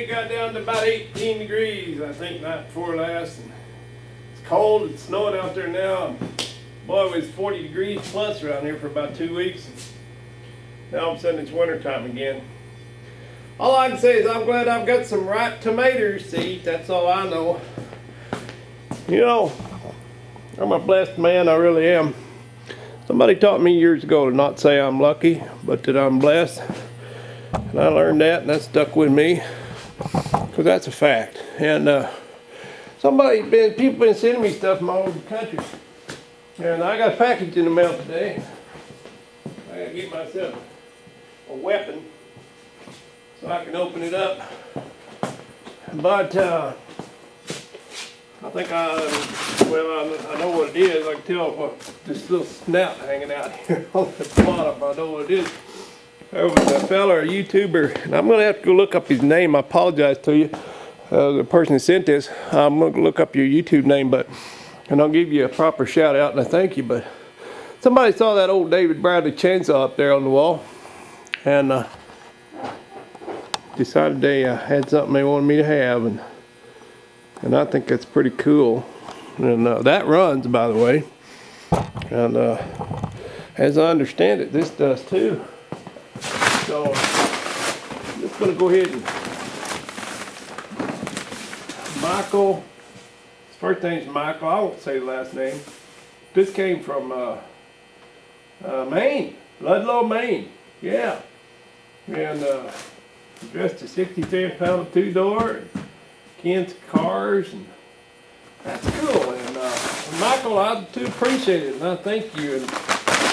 it got down to about 18 degrees, I think, night before last. And it's cold, it's snowing out there now. And boy, it was 40 degrees plus around here for about 2 weeks. Now all of a sudden it's winter time again. All I can say is I'm glad I've got some ripe tomatoes to eat. That's all I know. You know, I'm a blessed man, I really am. Somebody taught me years ago to not say I'm lucky, but that I'm blessed. And I learned that, and that stuck with me, because that's a fact. And people been sending me stuff from all over the country. And I got a package in the mail today. I gotta get myself a weapon so I can open it up. But I think I know what it is. I can tell what this little snout hanging out here on the bottom. I know what it is. There was a fella, a YouTuber, and I'm going to have to go look up his name. I apologize to you, the person that sent this. I'm going to look up your YouTube name, and I'll give you a proper shout out and a thank you. But somebody saw that old David Bradley chainsaw up there on the wall, and decided they had something they wanted me to have, and I think that's pretty cool. And that runs, by the way. And as I understand it, this does too. So I'm just going to go ahead and Michael. His first name's Michael. I won't say the last name. This came from Maine, Ludlow, Maine. Yeah. And dressed a 63-pound two-door. Ken's cars, and that's cool. And Michael, I do appreciate it, and I thank you. And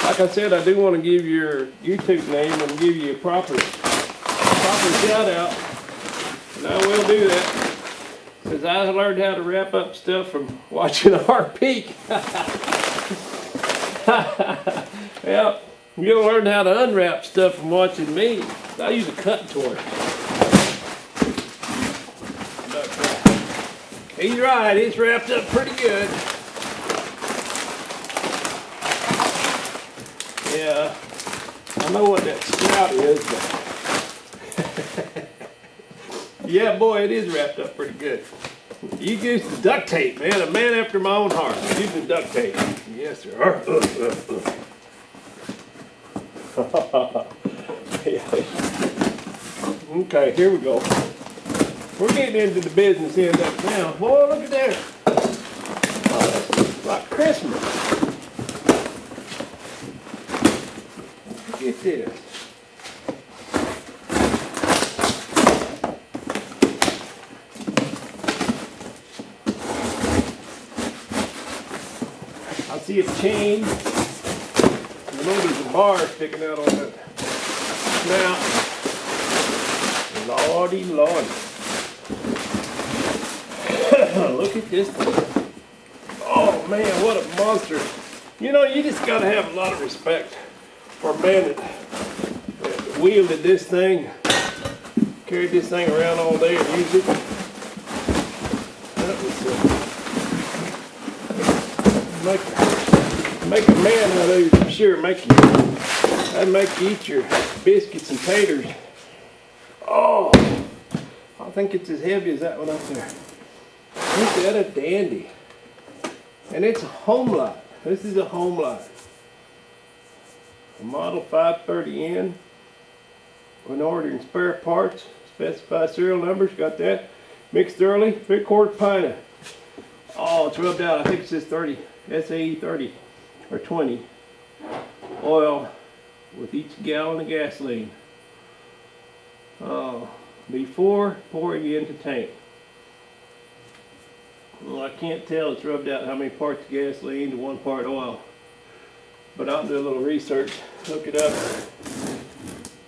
like I said, I do want to give your YouTube name and give you a proper shout out, and I will do that, because I learned how to wrap up stuff from watching our peak. Yeah, you'll learn how to unwrap stuff from watching me. I use a cut torch. He's right, it's wrapped up pretty good. Yeah, I know what that snout is, but yeah, boy, it is wrapped up pretty good. You used the duct tape, man. A man after my own heart. Using duct tape. Yes, sir. Okay, here we go. We're getting into the business end up now. Boy, look at that. Oh, that's like Christmas. Look at this. I see a chain. I know there's a bar sticking out on that snout. Lordy, lordy. Look at this thing. Oh man, what a monster. You know, you just gotta have a lot of respect for a man that wielded this thing, carried this thing around all day and used it. That was make a man out of you for sure. That'd make you eat your biscuits and taters. Oh, I think it's as heavy as that one up there. Ain't that a dandy? And it's a Homelite. This is a Homelite. A model 530N. When ordering spare parts, specify serial numbers, got that. Mixed thoroughly, 3/4 pint of, oh, it's rubbed out. I think it says 30, SAE 30 or 20 oil with each gallon of gasoline. Before pouring into tank. Well, I can't tell. It's rubbed out how many parts of gasoline to 1 part oil. But I'll do a little research, look it up.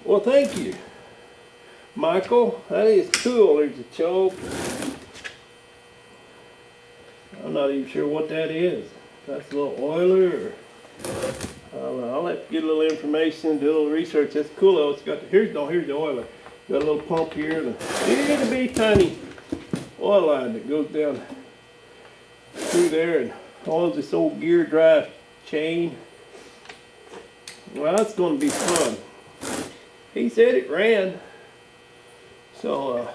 Well, thank you, Michael. That is cool. There's a choke. I'm not even sure what that is. That's a little oiler, or I don't know. I'll have to get a little information, do a little research. That's cool though. It's got the, here's the oiler. Got a little pump here and a itty bitty tiny oil line that goes down through there and oils this old gear drive chain. Well, that's going to be fun. He said it ran. So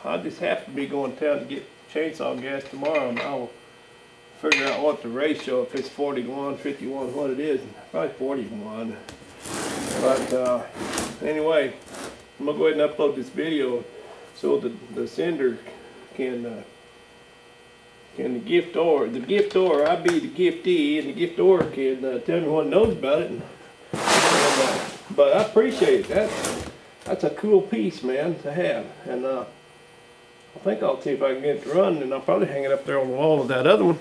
I just have to be going to town to get chainsaw gas tomorrow, and I'll figure out what the ratio, if it's 40 to 1, 51, what it is. Probably 40 to 1. But anyway, I'm gonna go ahead and upload this video so the sender can the giftor, I be the giftee, and the giftor can tell me what knows about it. But I appreciate it. That's a cool piece, man, to have. And I think I'll see if I can get it to run, and I'll probably hang it up there on the wall of that other one.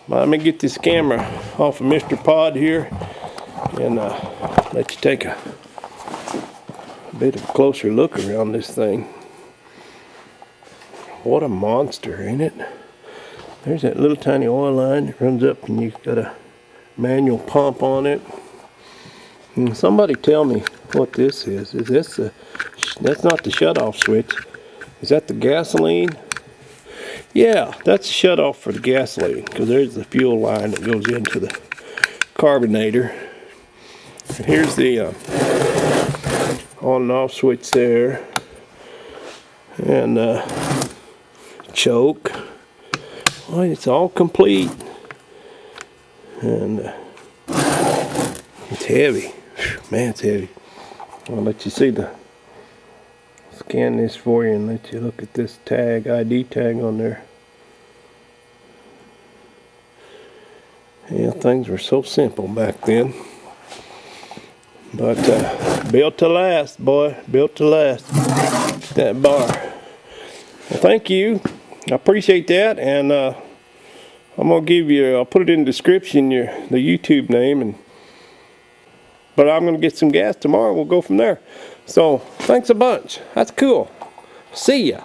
But let me get this camera off of Mr. Pod here and let you take a bit of a closer look around this thing. What a monster, ain't it? There's that little tiny oil line that runs up, and you've got a manual pump on it. And somebody tell me what this is. Is this that's not the shut-off switch. Is that the gasoline? Yeah, that's the shut-off for the gasoline, because there's the fuel line that goes into the carbonator. And here's the on and off switch there. And choke. Well, it's all complete. And it's heavy. Man, it's heavy. I'll let you see scan this for you and let you look at this tag, ID tag on there. Yeah, things were so simple back then. But built to last, boy. Built to last. That bar. Well, thank you. I appreciate that, and I'm gonna give you. I'll put it in the description, the YouTube name, but I'm gonna get some gas tomorrow. We'll go from there. So thanks a bunch. That's cool. See ya.